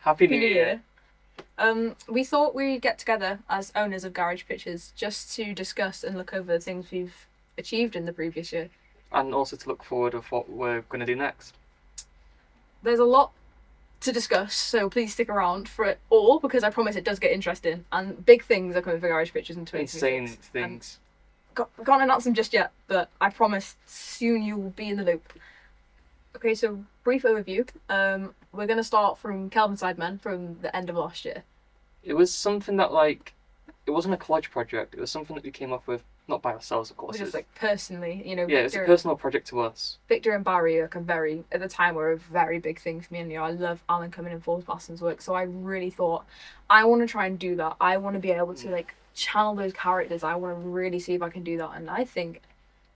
Happy New Year. We thought we'd get together as owners of Garage Pictures just to discuss and look over the things we've achieved in the previous year. And also to look forward of what we're going to do next. There's a lot to discuss, so please stick around for it all because I promise it does get interesting and big things are coming for Garage Pictures in 2026. Insane things. Can't announce them just yet, but I promise soon you will be in the loop. Okay, so brief overview. We're going to start from Kelvinside Men from the end of last year. It was something that, like, it wasn't a college project. It was something that we came up with, not by ourselves, of course. Just like personally, Yeah, it was a personal project to us. Victor and Barry at the time were a very big thing for me, and I love Alan Cumming and Forsblassen's work, so I really thought, I want to try and do that. I want to be able to channel those characters. I want to really see if I can do that, and I think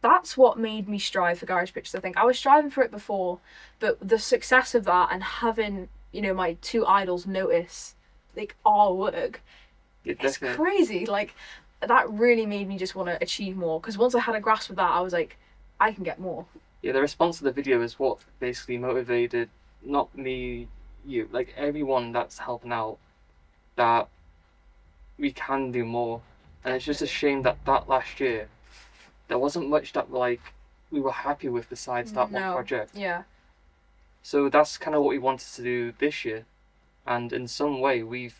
that's what made me strive for Garage Pictures. I think I was striving for it before, but the success of that and having, my two idols notice our work, it's crazy. That really made me just want to achieve more, because once I had a grasp of that, I was like, I can get more. Yeah, the response to the video is what basically motivated, not me, you, everyone that's helping out, that we can do more. And it's just a shame that last year, there wasn't much that we were happy with besides that one project. Yeah. So that's kind of what we wanted to do this year, and in some way we've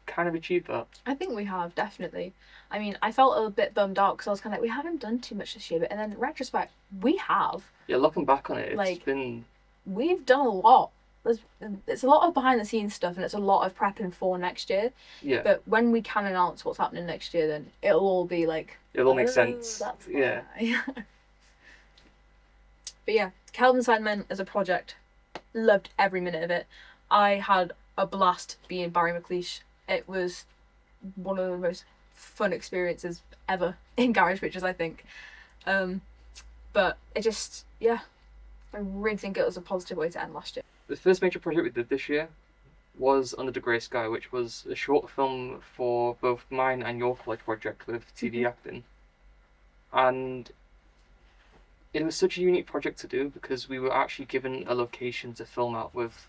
kind of achieved that. I think we have, definitely. I mean, I felt a bit bummed out because I was kind of we haven't done too much this year, but then in retrospect, we have. Yeah, looking back on it, we've done a lot. It's a lot of behind the scenes stuff, and it's a lot of prepping for next year. Yeah. But when we can announce what's happening next year, then it'll all be it'll all make sense. That's yeah. But yeah, Kelvinside Men as a project, loved every minute of it. I had a blast being Barry McLeish. It was one of the most fun experiences ever in Garage Pictures, I think. But it just, I really think it was a positive way to end last year. The first major project we did this year was Under the Grey Sky, which was a short film for both mine and your college project with TV acting. And it was such a unique project to do because we were actually given a location to film out with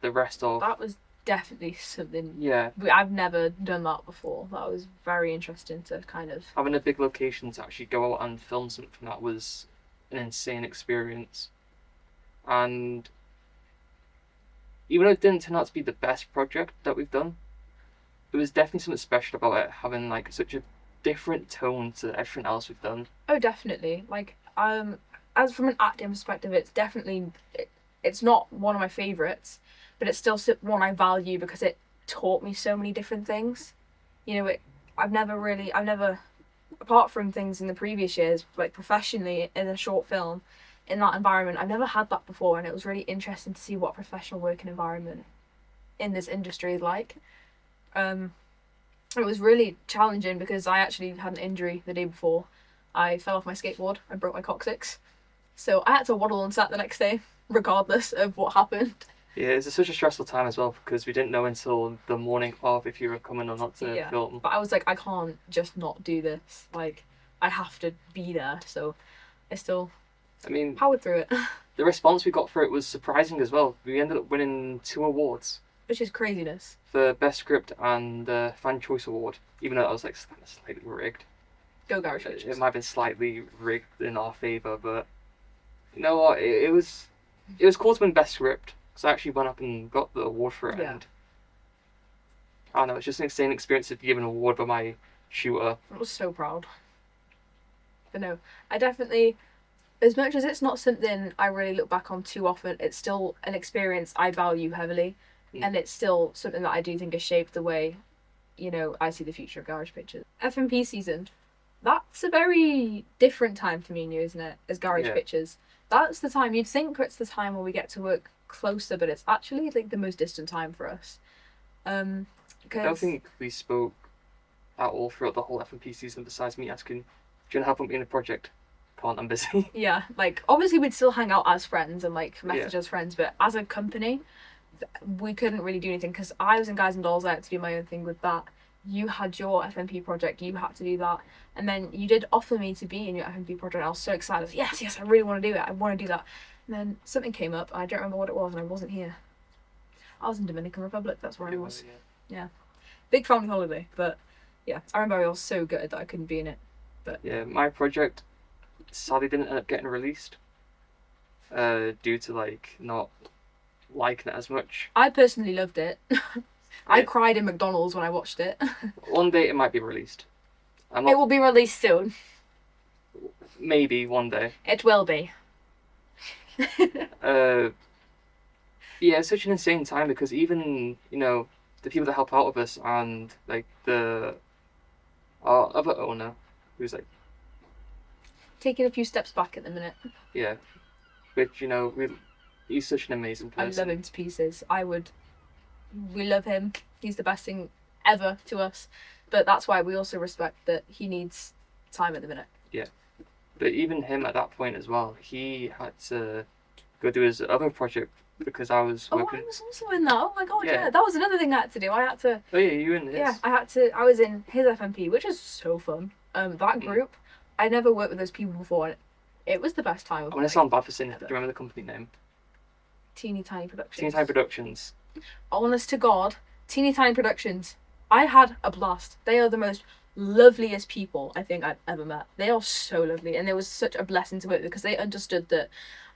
the rest of... That was definitely something... Yeah. I've never done that before. That was very interesting to kind of... Having a big location to actually go out and film something, that was an insane experience. And even though it didn't turn out to be the best project that we've done, it was definitely something special about it, having such a different tone to everything else we've done. Oh, definitely. As from an acting perspective, it's definitely... It's not one of my favourites, but it's still one I value because it taught me so many different things. I've never, apart from things in the previous years, professionally in a short film, in that environment, I've never had that before, and it was really interesting to see what a professional working environment in this industry is like. It was really challenging because I actually had an injury the day before. I fell off my skateboard and broke my coccyx. So I had to waddle on set the next day, regardless of what happened. Yeah, it was such a stressful time as well because we didn't know until the morning of if you were coming or not to film. But I was like, I can't just not do this. I have to be there. So I still powered through it. The response we got for it was surprising as well. We ended up winning 2 awards. Which is craziness. The Best Script and the Fan Choice Award, even though that was slightly rigged. Go Garage Pictures. It might have been slightly rigged in our favour, but you know what? It was cool to win Best Script. So I actually went up and got the award for it. Yeah. And I don't know, it's just an insane experience to be given an award by my shooter. I was so proud. But no, I definitely, as much as it's not something I really look back on too often, it's still an experience I value heavily. And it's still something that I do think has shaped the way, I see the future of Garage Pictures. FMP season, that's a very different time for me and you, isn't it, as Garage Pictures? That's the time, you'd think it's the time where we get to work closer, but it's actually the most distant time for us. I don't think we spoke at all throughout the whole FMP season besides me asking, do you want to help me in a project? Can't, I'm busy. Yeah, obviously we'd still hang out as friends and message as friends, but as a company, we couldn't really do anything because I was in Guys and Dolls. I had to do my own thing with that. You had your FMP project, you had to do that, and then you did offer me to be in your FMP project. I was so excited. Yes, I really want to do it. I want to do that. And then something came up. I don't remember what it was, and I wasn't here. I was in Dominican Republic. That's where I It was. yeah. Big family holiday, but yeah, I remember I was so gutted that I couldn't be in it. Yeah, my project sadly didn't end up getting released. Due to like not liking it as much. I personally loved it. I Yeah. cried in McDonald's when I watched it. One day it might be released. I'm It not. will be released soon. Maybe one day. It will be. Yeah, it's such an insane time because even the people that help out with us and like our other owner, who's like Taking a few steps back at the minute. yeah, which he's such an amazing I person. love him to pieces. We love him. He's the best thing ever to us. But that's why we also respect that he needs time at the minute. But even him at that point as well, he had to go do his other project because I was Oh, working. I was also in that. Oh my god, Yeah. yeah. That was another thing I had to do. I had to Oh yeah, you and his. Yeah, I was in his FMP, which was so fun. That group, I never worked with those people before, and it was the best time of I'm gonna sound bad for saying it. Do you remember the company name? Teeny Tiny Productions. Teeny Tiny Productions. Honest to God, Teeny Tiny Productions. I had a blast. They are the most loveliest people I think I've ever met. They are so lovely, and it was such a blessing to work with because they understood that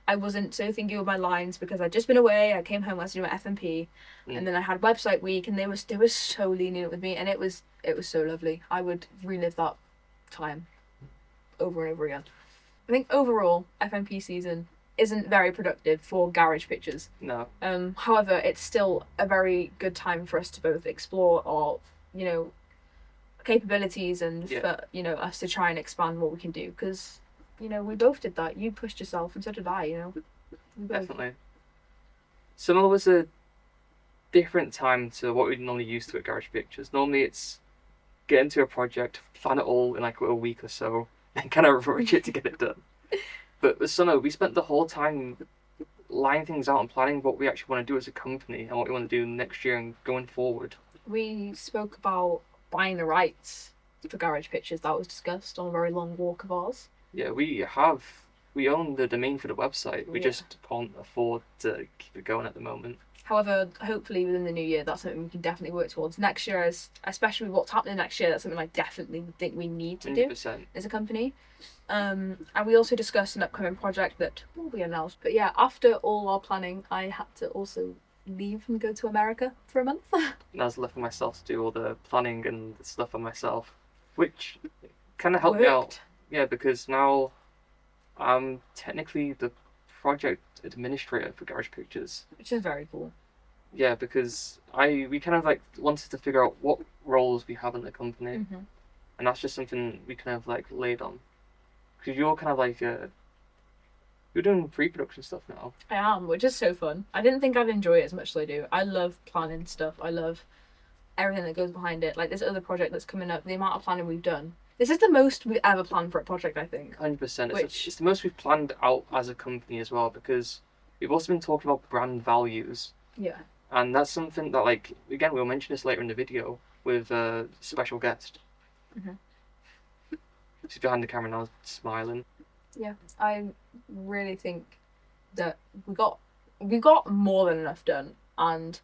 I wasn't so thinking of my lines because I'd just been away. I came home, I was doing my FMP, and then I had website week, and they were so lenient with me, and it was so lovely. I would relive that time over and over again. I think overall FMP season isn't very productive for Garage Pictures. No. However, it's still a very good time for us to both explore our, capabilities and for us to try and expand what we can do because we both did that. You pushed yourself and so did I. We both. Definitely. Summer was a different time to what we'd normally used to at Garage Pictures. Normally it's get into a project, plan it all in like a week or so, and kind of rush it to get it done. But with summer, we spent the whole time lining things out and planning what we actually want to do as a company and what we want to do next year and going forward. We spoke about buying the rights for Garage Pictures. That was discussed on a very long walk of ours. Yeah, we own the domain for the website. We just can't afford to keep it going at the moment. However, hopefully within the new year, that's something we can definitely work towards. Next year, especially with what's happening next year, that's something I definitely think we need to do 100%. as a company. And we also discussed an upcoming project that will be announced. But yeah, after all our planning, I had to also leave and go to America for a month. And I was left for myself to do all the planning and the stuff on myself, which kind of helped me out. Yeah, because now I'm technically the project administrator for Garage Pictures. Which is very cool. Yeah, because we kind of like wanted to figure out what roles we have in the company, and that's just something we kind of like laid on. Because you're kind of like you're doing pre-production stuff now. I am, which is so fun. I didn't think I'd enjoy it as much as I do. I love planning stuff. I love everything that goes behind it. Like this other project that's coming up, the amount of planning we've done. This is the most we've ever planned for a project, I think. 100%. It's the most we've planned out as a company as well, because we've also been talking about brand values. Yeah. And that's something that, like, again, we'll mention this later in the video with a special guest. She's behind the camera now, smiling. Yeah, I really think that we got more than enough done, and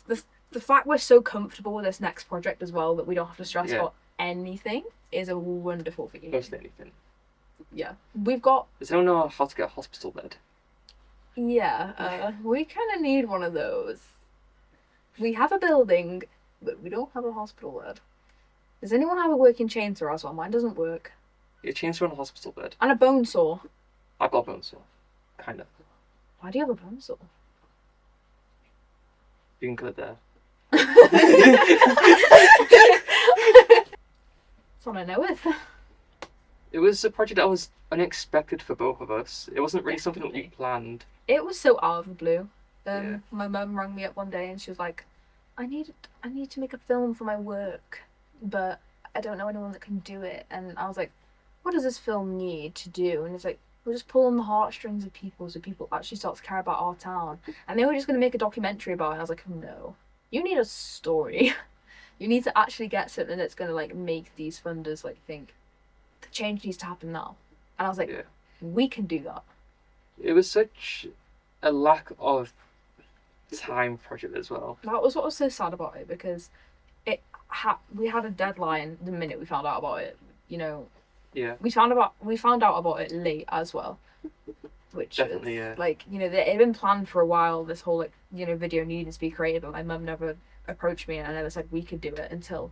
the fact we're so comfortable with this next project as well that we don't have to stress about anything is a wonderful feeling. Mostly anything. Yeah, we've got. Does anyone know how to get a hospital bed? Yeah, we kind of need one of those. We have a building, but we don't have a hospital bed. Does anyone have a working chainsaw as well? Mine doesn't work. You chainsaw on a hospital bed. And a bone saw. I've got a bone saw. Kind of. Why do you have a bone saw? You can cut it there. That's what I know with. It was a project that was unexpected for both of us. It wasn't really something that we planned. It was so out of the blue. Yeah. My mum rang me up one day and she was like, I need to make a film for my work, but I don't know anyone that can do it. And I was like, what does this film need to do? And it's like, we'll just pull on the heartstrings of people so people actually start to care about our town. And they were just going to make a documentary about it. And I was like, no, you need a story. You need to actually get something that's going to like make these funders like think the change needs to happen now. And I was like, we can do that. It was such a lack of time project as well. That was what was so sad about it, because we had a deadline the minute we found out about it. You know, Yeah, we found out about it late as well, which definitely. is, Yeah, like, you know, it had been planned for a while. This whole, like, you know, video needed to be created, but my mum never approached me, and I never said we could do it until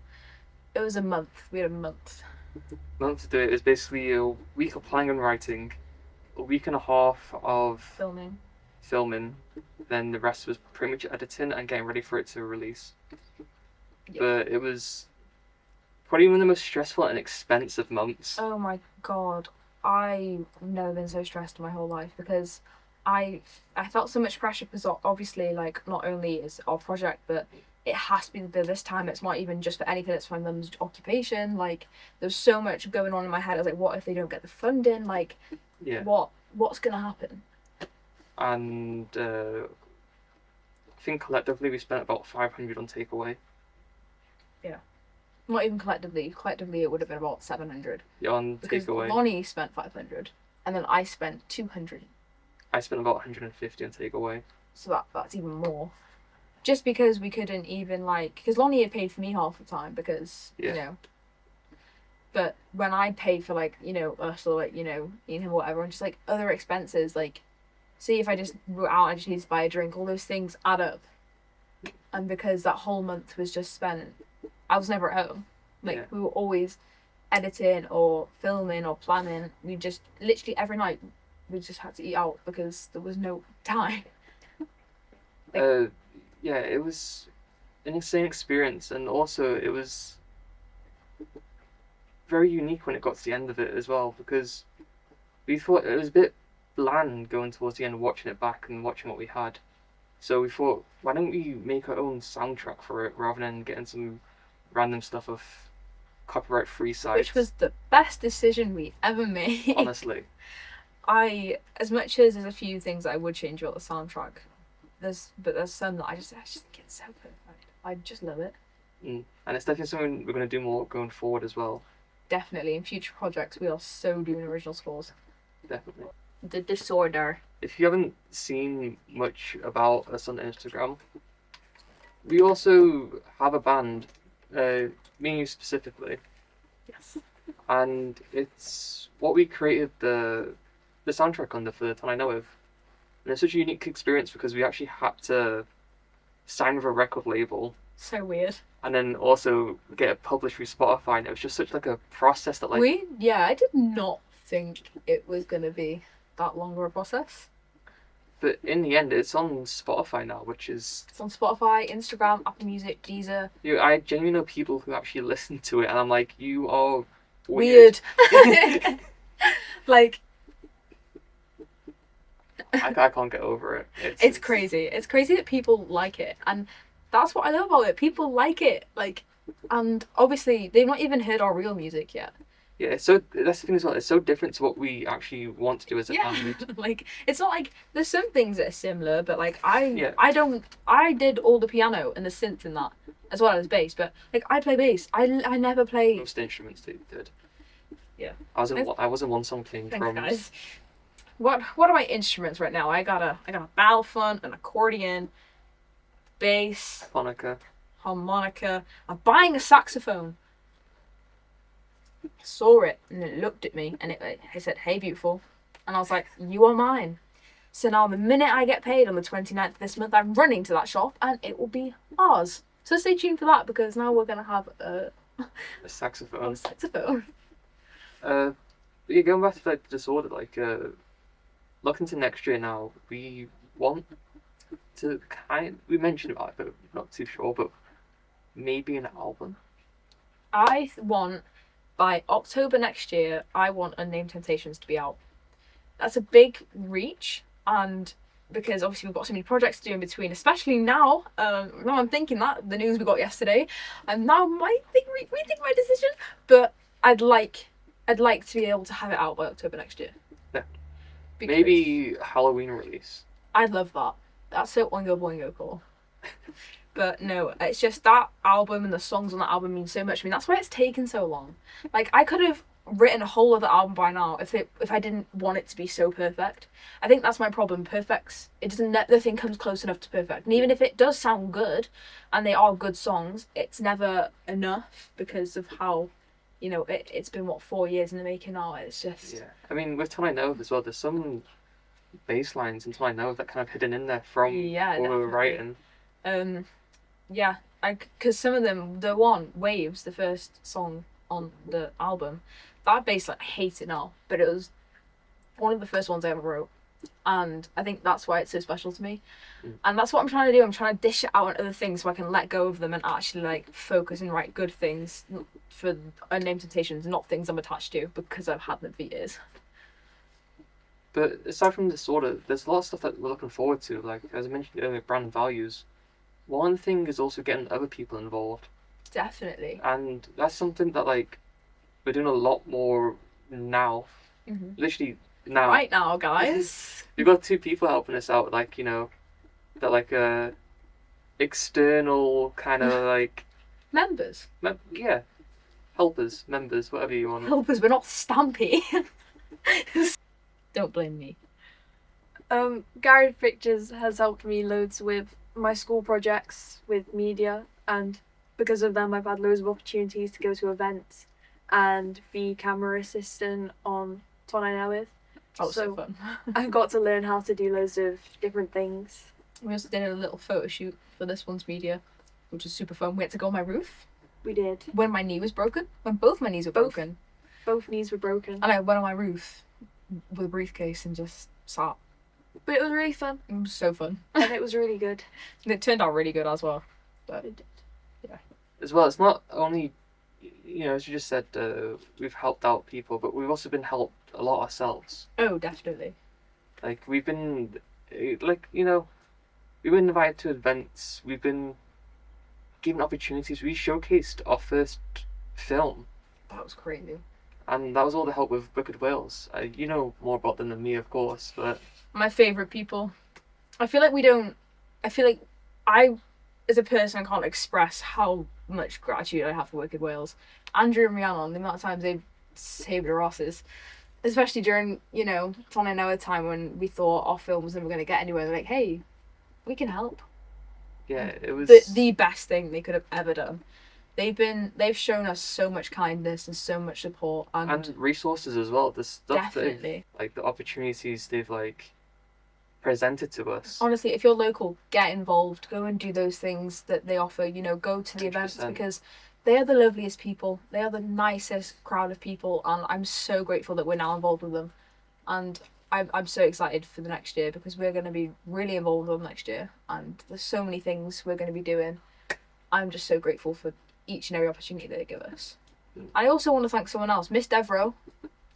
it was a month. We had a month. month to do it. It was basically a week of planning and writing, a week and a half of filming, then the rest was pretty much editing and getting ready for it to release. Yeah. But it was probably one of the most stressful and expensive months. Oh my god, I've never been so stressed in my whole life, because I felt so much pressure, because obviously, like, not only is it our project, but it has to be this time. It's not even just for anything. It's my mum's occupation. Like, there's so much going on in my head. I was like, what if they don't get the funding? Like, Yeah. What's gonna happen? And I think collectively we spent about 500 on takeaway. Not even collectively. Collectively, it would have been about 700. Yeah, on Because takeaway. Lonnie spent 500, and then I spent 200. I spent about 150 on takeaway. So that's even more. Just because we couldn't even, like, because Lonnie had paid for me half the time, because, Yeah. you know. But when I paid for, like, you know, us, or, like, you know, me and whatever, and just, like, other expenses, like, see, if I just were out, I just needed to buy a drink, all those things add up. And because that whole month was just spent, I was never at home. Like, Yeah. we were always editing or filming or planning. We just, literally every night, we just had to eat out because there was no time. Yeah, it was an insane experience, and also it was very unique when it got to the end of it as well, because we thought it was a bit bland going towards the end, watching it back and watching what we had. So we thought, why don't we make our own soundtrack for it rather than getting some random stuff off copyright-free sites? Which was the best decision we ever made. Honestly. As much as there's a few things that I would change about the soundtrack, there's some that I just think it's so perfect. I just love it. And it's definitely something we're going to do more going forward as well. Definitely, in future projects, we are so doing original scores. Definitely. The Disorder. If you haven't seen much about us on Instagram, we also have a band, me and you specifically, Yes. and it's what we created the soundtrack under for the Ton I Know Of. And it's such a unique experience because we actually had to sign with a record label So weird. and then also get it published through Spotify, and it was just such like a process that, like, I did not think it was gonna be that long of a process. but in the end it's on Spotify now, which is, It's on Spotify, Instagram, Apple Music, Deezer. I genuinely know people who actually listen to it, and I'm like, you are Weird. Like, I can't get over it. it's crazy. It's crazy that people like it, and that's what I love about it. People like it, like, and obviously they've not even heard our real music yet. Yeah, so that's the thing as well. It's so different to what we actually want to do as a band. Like, it's not like there's some things that are similar, but like Yeah. I did all the piano and the synth in that as well as bass, but like I play bass. I never play. Most instruments that you did. Yeah. I was in one song playing Thanks, drums. guys. What are my instruments right now? I got a balafon, an accordion, bass, harmonica. I'm buying a saxophone. Saw it and it looked at me and it said, "Hey, beautiful," and I was like, "You are mine." So now the minute I get paid on the 29th of this month, I'm running to that shop and it will be ours. So stay tuned for that, because now we're gonna have a saxophone. saxophone. Yeah, going back to like the Disorder, like looking to next year now, we want to we mentioned about it, but we're not too sure, but maybe an album. I want, by October next year, I want Unnamed Temptations to be out. That's a big reach, and because obviously we've got so many projects to do in between, especially now. Now I'm thinking that the news we got yesterday, and now might rethink my decision. But I'd like to be able to have it out by October next year. Yeah. Because Maybe Halloween release. I'd love that. That's so Oingo Boingo cool. But no, it's just that album and the songs on that album mean so much to me. That's why it's taken so long. Like, I could have written a whole other album by now if I didn't want it to be so perfect. I think that's my problem. Nothing comes close enough to perfect. And even if it does sound good, and they are good songs, it's never enough because of how, it's been 4 years in the making now. It's just I mean, with Till I Know as well, there's some bass lines in Till I Know that kind of hidden in there from what we were writing. Because some of them, the one Waves, the first song on the album, that bass, I hate it now, but it was one of the first ones I ever wrote, and I think that's why it's so special to me. And that's what I'm trying to do. I'm trying to dish it out on other things so I can let go of them and actually focus and write good things for Unnamed Temptations, not things I'm attached to because I've had them for years. But aside from this there's a lot of stuff that we're looking forward to, like as I mentioned earlier, brand values. One thing is also getting other people involved. Definitely. And that's something that we're doing a lot more now. Mm-hmm. Literally now. Right now, guys. We've got 2 people helping us out, that external kind of members. Helpers, members, whatever you want. Helpers, we're not Stampy. Don't blame me. Garage Pictures has helped me loads with my school projects with media, and because of them I've had loads of opportunities to go to events and be camera assistant on Ton I Know With. Oh, so fun. I got to learn how to do loads of different things. We also did a little photo shoot for this one's media, which was super fun. We had to go on my roof. We did. When my knee was broken. When both my knees were broken. Both knees were broken. And I went on my roof with a briefcase and just sat. But it was really fun. It was so fun. And it was really good. And it turned out really good as well. But it did. Yeah. As well, it's not only, as you just said, we've helped out people, but we've also been helped a lot ourselves. Oh, definitely. We've been, we've been invited to events, we've been given opportunities. We showcased our first film. That was crazy. And that was all the help with Wicked Wales. You know more about them than me, of course, but... My favourite people. I feel like I, as a person, can't express how much gratitude I have for Wicked Wales. Andrew and Rhiannon, the amount of times they've saved our asses. Especially during, Ton I Know a time when we thought our film was never going to get anywhere. They're like, hey, we can help. Yeah, it was... The best thing they could have ever done. They've shown us so much kindness and so much support and resources as well. The stuff definitely. The opportunities they've presented to us. Honestly, if you're local, get involved. Go and do those things that they offer. Go to the 100%. events because they are the loveliest people. They are the nicest crowd of people, and I'm so grateful that we're now involved with them. And I'm so excited for the next year because we're going to be really involved with them next year, and there's so many things we're going to be doing. I'm just so grateful for each and every opportunity they give us. I also want to thank someone else, Miss Devereaux.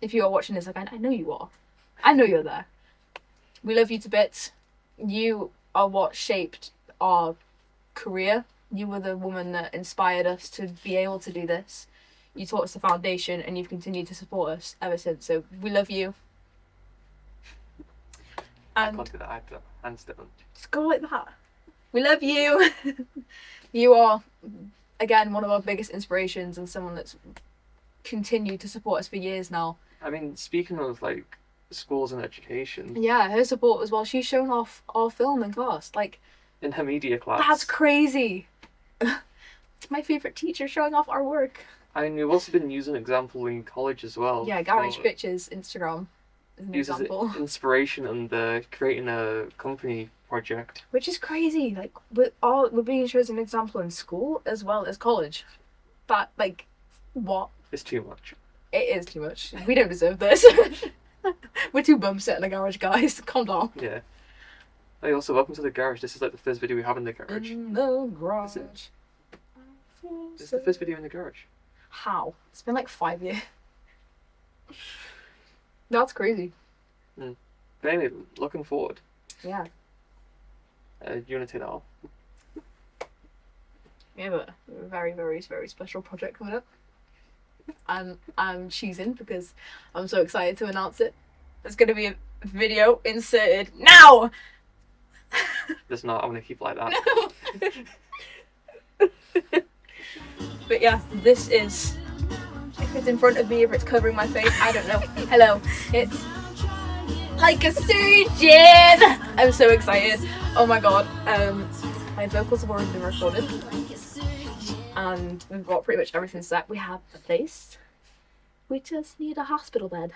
If you are watching this, I know you are. I know you're there. We love you to bits. You are what shaped our career. You were the woman that inspired us to be able to do this. You taught us the foundation and you've continued to support us ever since. So we love you. And I can't do that. I have to hands down. Just go like that. We love you. You are, again, one of our biggest inspirations and someone that's continued to support us for years now. I mean, speaking of schools and education. Yeah, her support as well. She's shown off our film in class. In her media class. That's crazy. My favourite teacher showing off our work. I mean, we've also been using an example in college as well. Yeah, Garage Pictures Instagram is an example. Inspiration and creating a company project. Which is crazy. We're being shown as an example in school as well as college. That, what? It's too much. It is too much. We don't deserve this. We're two bums set in the garage, guys. Calm down. Yeah. Hey, also, welcome to the garage. This is the first video we have in the garage. In the garage. This is the first video in the garage. How? It's been 5 years. That's crazy. But anyway, looking forward. Yeah. You want to take that off? We have a very, very, very special project coming up. I'm choosing because I'm so excited to announce it. There's going to be a video inserted now! There's not. I'm going to keep like that. No. But yeah, this is if it's in front of me, if it's covering my face, I don't know. Hello, it's like a surgeon. I'm so excited. Oh my god. My vocals have already been recorded, and we've got pretty much everything set. We have a place. We just need a hospital bed.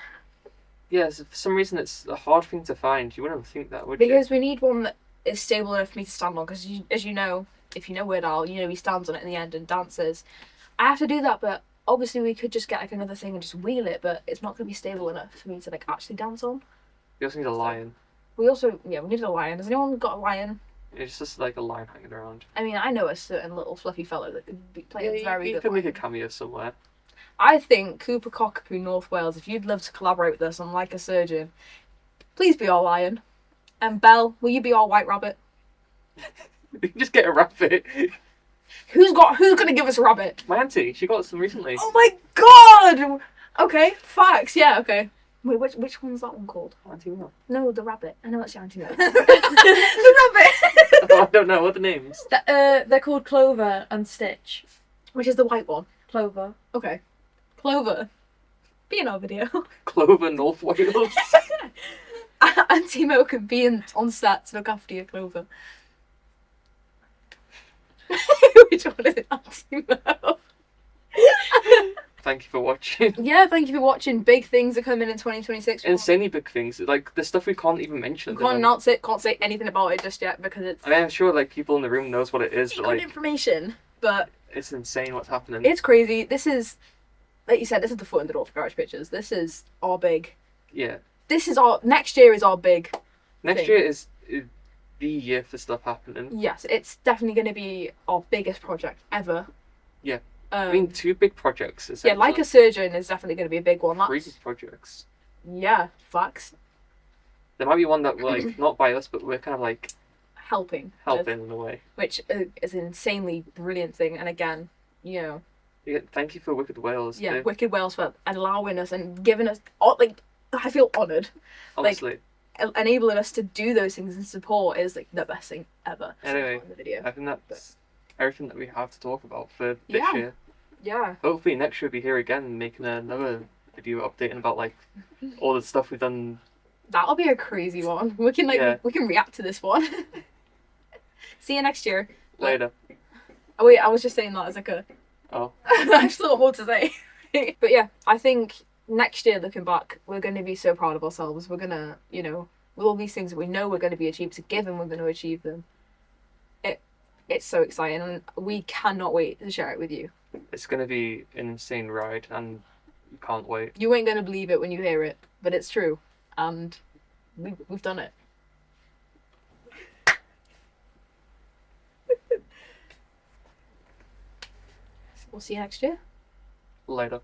Yes, for some reason it's a hard thing to find. You wouldn't think that, would you? Because we need one that is stable enough for me to stand on. Because as you know, if you know Weird Al, you know he stands on it in the end and dances. I have to do that, but obviously we could just get like another thing and just wheel it, but it's not going to be stable enough for me to like actually dance on. You also need a lion. We needed a lion. Has anyone got a lion? It's just like a lion hanging around. I mean, I know a certain little fluffy fellow that could play a very you good could make a lion. cameo somewhere. I think Cooper Cockapoo, North Wales, if you'd love to collaborate with us on Like a Surgeon, please be our lion. And Belle, will you be our white rabbit? You can just get a rabbit. Who's gonna give us a rabbit? My auntie, she got some recently. Oh my god! Okay, facts, yeah, okay. Wait, which one's that one called? Auntie what? No, the rabbit. I know it's your auntie now. The rabbit! Oh, I don't know, what are the names? They're called Clover and Stitch. Which is the white one? Clover. Okay. Clover. Be in our video. Clover, North Wales. Auntie Mo can be on set to look after your Clover. Which one is it, Auntie Mo? Thank you for watching. Yeah, thank you for watching. Big things are coming in 2026. Insanely big things, like the stuff we can't even mention. We can't announce it, can't say anything about it just yet because it's I mean, I'm sure like people in the room knows what it is, but good like information. But it's insane what's happening. it's crazy. This is, like you said, this is the foot in the door for Garage Pictures. This is our big. Yeah. This is our next year is our big. Next thing. year is the year for stuff happening. Yes, it's definitely going to be our biggest project ever. Yeah. I mean, 2 big projects. Yeah, Like a Surgeon is definitely going to be a big one. 3 That's, projects. yeah, facts. There might be one that like not by us, but we're kind of like Helping. helping in a way. Which is an insanely brilliant thing. And again, you know, Yeah, thank you for Wicked Wales. yeah, too. Wicked Wales for allowing us and giving us, like, I feel honoured. Honestly, Enabling us to do those things and support is like the best thing ever. so Anyway, far in the video. I think that's everything that we have to talk about for this Yeah. year. Yeah. Hopefully next year we'll be here again making another video updating about like all the stuff we've done. That'll be a crazy one. We can we can react to this one. See you next year. Later. Oh wait, I was just saying that as like a. Oh. I still got more to say. But yeah, I think next year looking back, we're going to be so proud of ourselves. We're gonna, you know, with all these things that we know we're going to be achieved, to give them, we're going to achieve them. It's so exciting, and we cannot wait to share it with you. It's gonna be an insane ride, and you can't wait. You ain't going to believe it when you hear it, but it's true, and we've done it. We'll see you next year. Later.